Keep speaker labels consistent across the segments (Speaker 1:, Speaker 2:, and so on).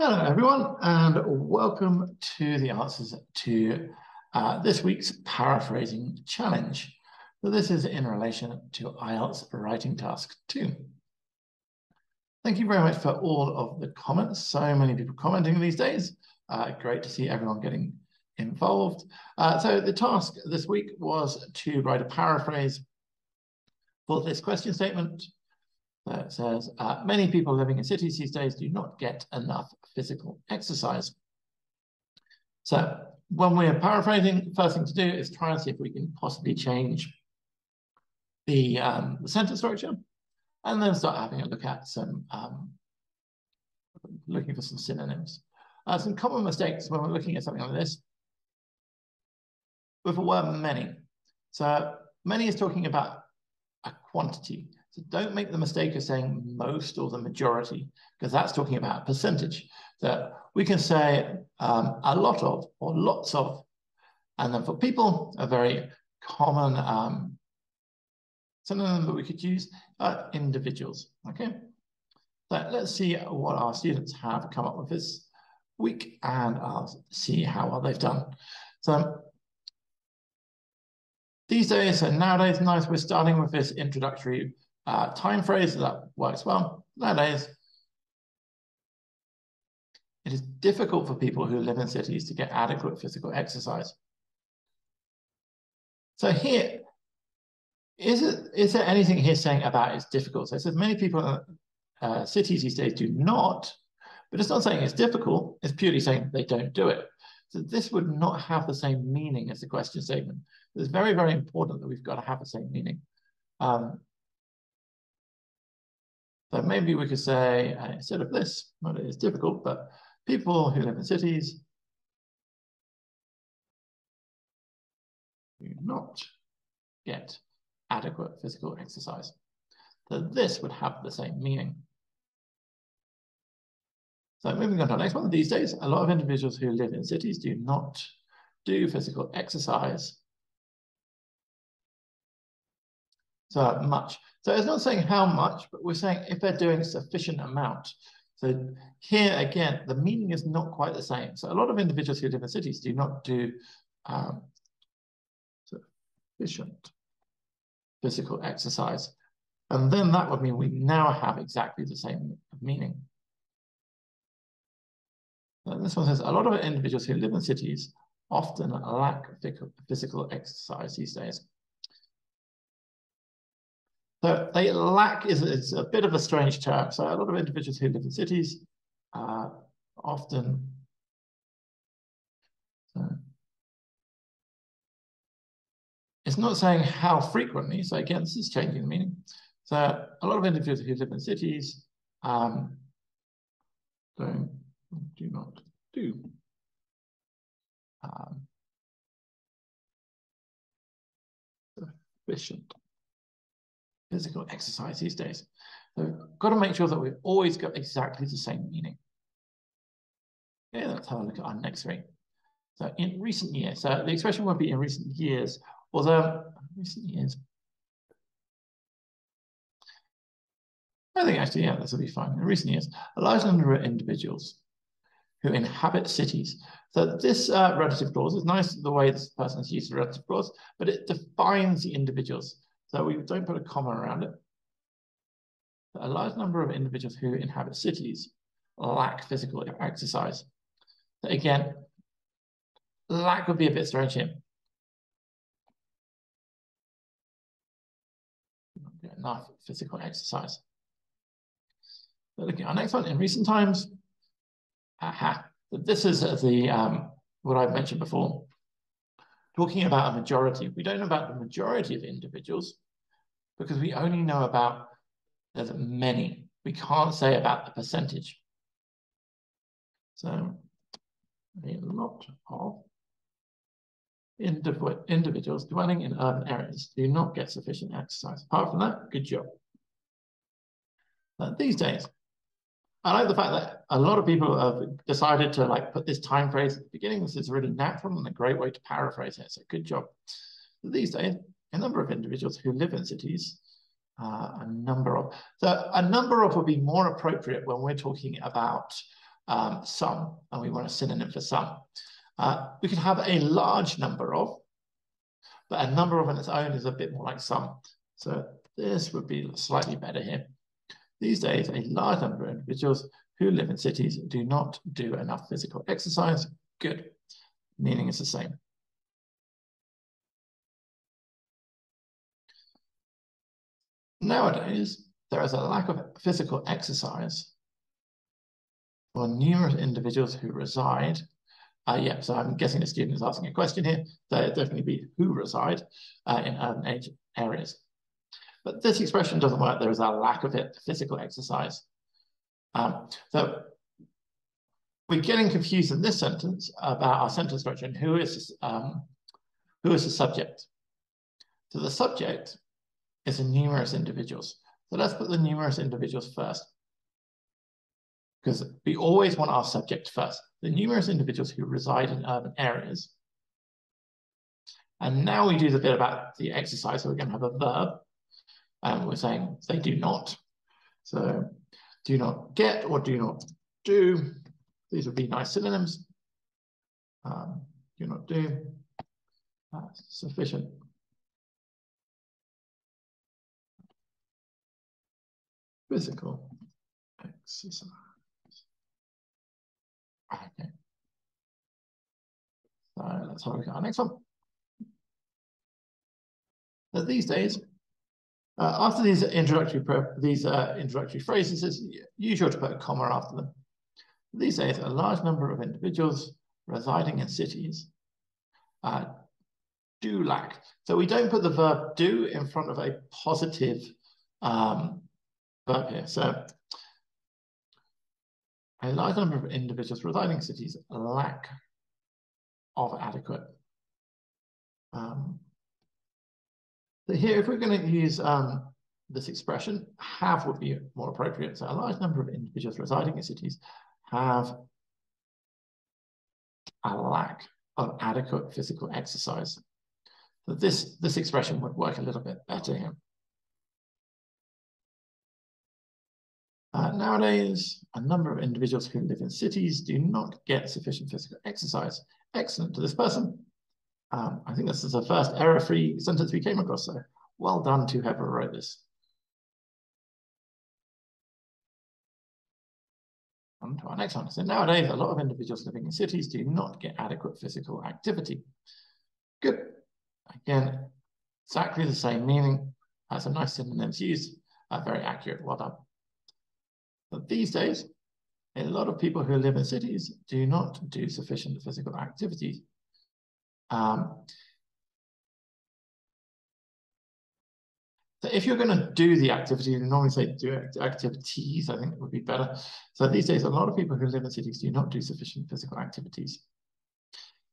Speaker 1: Hello, everyone, and welcome to the answers to this week's paraphrasing challenge. So this is in relation to IELTS Writing Task 2. Thank you very much for all of the comments. So many people commenting these days. Great to see everyone getting involved. So the task this week was to write a paraphrase for this question statement. It says, many people living in cities these days do not get enough physical exercise. So when we're paraphrasing, the first thing to do is try and see if we can possibly change the sentence structure, and then start having a look at some, looking for some synonyms. Some common mistakes when we're looking at something like this with the word many. So many is talking about a quantity. So don't make the mistake of saying most or the majority, because that's talking about a percentage. So we can say a lot of or lots of. And then for people, a very common synonym that we could use are individuals. Okay. So let's see what our students have come up with this week, and I'll see how well they've done. So these days, so nowadays, nice, we're starting with this introductory time phrase, so that works well. Nowadays, it is difficult for people who live in cities to get adequate physical exercise. So here, is there anything here saying about it's difficult? So it says many people in cities these days do not, but it's not saying it's difficult, it's purely saying they don't do it. So this would not have the same meaning as the question statement. It's very, very important that we've got to have the same meaning. So maybe we could say, instead of this, well, it is difficult, but people who live in cities do not get adequate physical exercise. So this would have the same meaning. So moving on to the next one, these days, a lot of individuals who live in cities do not do physical exercise so much. So it's not saying how much, but we're saying if they're doing a sufficient amount. So here, again, the meaning is not quite the same. So a lot of individuals who live in cities do not do sufficient physical exercise. And then that would mean we now have exactly the same meaning. So this one says, a lot of individuals who live in cities often lack physical exercise these days. So they lack is a bit of a strange term. So a lot of individuals who live in cities often it's not saying how frequently. So again, this is changing the meaning. So a lot of individuals who live in cities do not do sufficient physical exercise these days. So got to make sure that we've always got exactly the same meaning. Okay, let's have a look at our next three. So in recent years, so the expression would be in recent years, although recent years, I think actually, yeah, this will be fine. In recent years, a large number of individuals who inhabit cities. So this relative clause is nice, the way this person has used the relative clause, but it defines the individuals. So we don't put a comma around it. A large number of individuals who inhabit cities lack physical exercise. So again, lack would be a bit strange here. Not get enough physical exercise. But looking at our next one, in recent times, this is the what I've mentioned before. Talking about a majority. We don't know about the majority of individuals because we only know about there's many. We can't say about the percentage. So a lot of individuals dwelling in urban areas do not get sufficient exercise. Apart from that, good job. These days, I like the fact that a lot of people have decided to put this time phrase at the beginning. This is really natural and a great way to paraphrase it. So good job. These days, a number of individuals who live in cities, a number of would be more appropriate when we're talking about some, and we want a synonym for some. We could have a large number of, but a number of on its own is a bit more like some. So this would be slightly better here. These days, a large number of individuals who live in cities do not do enough physical exercise. Good. Meaning is the same. Nowadays, there is a lack of physical exercise for numerous individuals who reside. Yeah, so I'm guessing the student is asking a question here. So it'd definitely be who reside in urban areas. But this expression doesn't work. There is a lack of physical exercise. So we're getting confused in this sentence about our sentence structure and who is the subject. So the subject is the numerous individuals. So let's put the numerous individuals first, because we always want our subject first. The numerous individuals who reside in urban areas. And now we do the bit about the exercise. So we're going to have a verb. And we're saying they do not. So do not get or do not do. These would be nice synonyms. Do not do. Sufficient. Physical exercise. Okay. So let's have a look at our next one. But these days, after these introductory phrases, it's usual to put a comma after them. These days, a large number of individuals residing in cities do lack. So we don't put the verb do in front of a positive verb here. So a large number of individuals residing in cities lack of adequate. So here, if we're going to use this expression, have would be more appropriate. So a large number of individuals residing in cities have a lack of adequate physical exercise. So this expression would work a little bit better here. Nowadays, a number of individuals who live in cities do not get sufficient physical exercise. Excellent to this person. I think this is the first error-free sentence we came across, so well done to whoever wrote this. On to our next one. So nowadays, a lot of individuals living in cities do not get adequate physical activity. Good. Again, exactly the same meaning. Some nice synonyms used. Very accurate. Well done. But these days, a lot of people who live in cities do not do sufficient physical activities. So if you're going to do the activity, you normally say do activities, I think it would be better. So these days, a lot of people who live in cities do not do sufficient physical activities.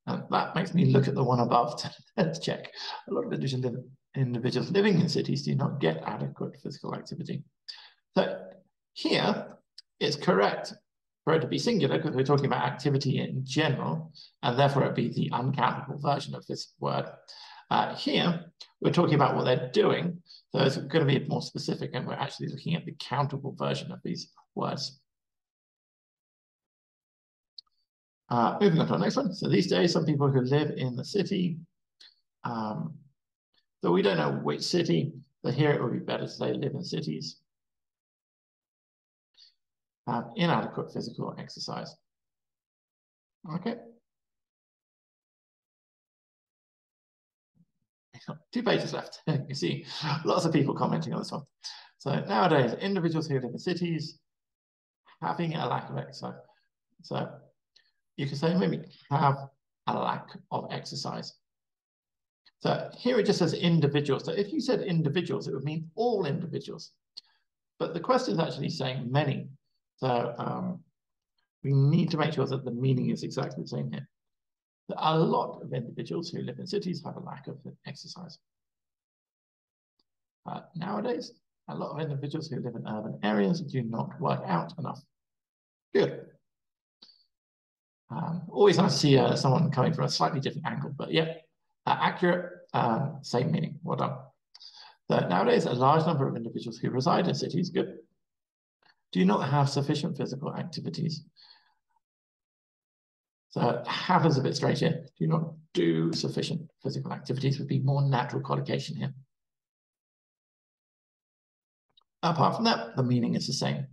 Speaker 1: And that makes me look at the one above to check. A lot of individuals living in cities do not get adequate physical activity. So here, it's correct for it to be singular because we're talking about activity in general, and therefore it'd be the uncountable version of this word. Here, we're talking about what they're doing, so it's going to be more specific, and we're actually looking at the countable version of these words. Moving on to our next one. So these days, some people who live in the city, so we don't know which city, but here it would be better to say live in cities. Inadequate physical exercise. Okay. 2 pages left. You see lots of people commenting on this one. So nowadays, individuals who live in cities having a lack of exercise. So you can say maybe have a lack of exercise. So here it just says individuals. So if you said individuals, it would mean all individuals. But the question is actually saying many. So we need to make sure that the meaning is exactly the same here. A lot of individuals who live in cities have a lack of exercise. Nowadays, a lot of individuals who live in urban areas do not work out enough. Good. Always nice to see someone coming from a slightly different angle, but yeah, accurate, same meaning. Well done. So nowadays, a large number of individuals who reside in cities, good, do not have sufficient physical activities. So have is a bit straight here. Do not do sufficient physical activities would be more natural collocation here. Apart from that, the meaning is the same.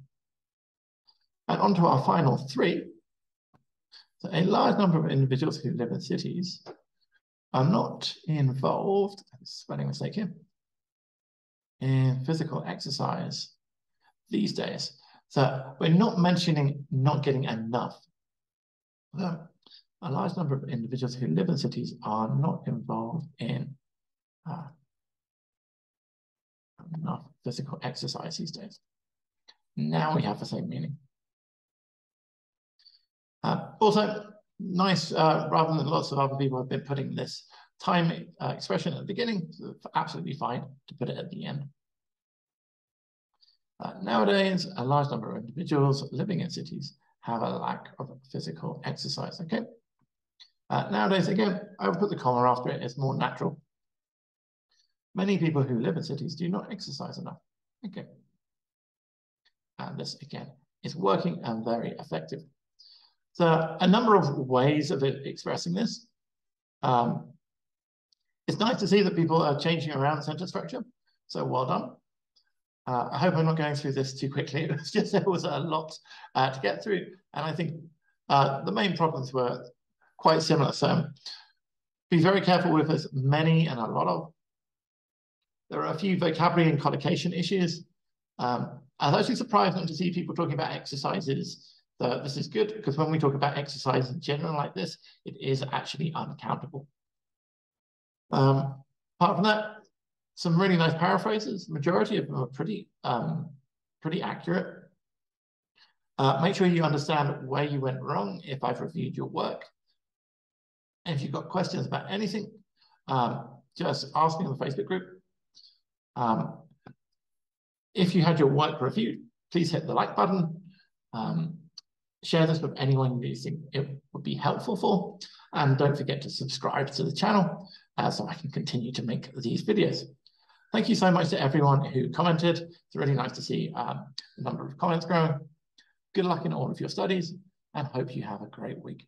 Speaker 1: And on to our final three. So a large number of individuals who live in cities are not involved, spelling mistake here, in physical exercise these days. So we're not mentioning not getting enough. A large number of individuals who live in cities are not involved in enough physical exercise these days. Now we have the same meaning. Also, nice, rather than lots of other people have been putting this time expression at the beginning, so absolutely fine to put it at the end. Nowadays, a large number of individuals living in cities have a lack of physical exercise, okay? Nowadays, again, I would put the comma after it, it's more natural. Many people who live in cities do not exercise enough, okay? And this, again, is working and very effective. So a number of ways of expressing this. It's nice to see that people are changing around sentence structure, so well done. I hope I'm not going through this too quickly. It was just, there was a lot to get through. And I think the main problems were quite similar. So be very careful with as many and a lot of. There are a few vocabulary and collocation issues. I was actually surprised not to see people talking about exercises. So this is good because when we talk about exercise in general like this, it is actually uncountable. Apart from that, some really nice paraphrases. The majority of them are pretty accurate. Make sure you understand where you went wrong if I've reviewed your work. And if you've got questions about anything, just ask me in the Facebook group. If you had your work reviewed, please hit the like button. Share this with anyone you think it would be helpful for. And don't forget to subscribe to the channel so I can continue to make these videos. Thank you so much to everyone who commented. It's really nice to see the number of comments growing. Good luck in all of your studies and hope you have a great week.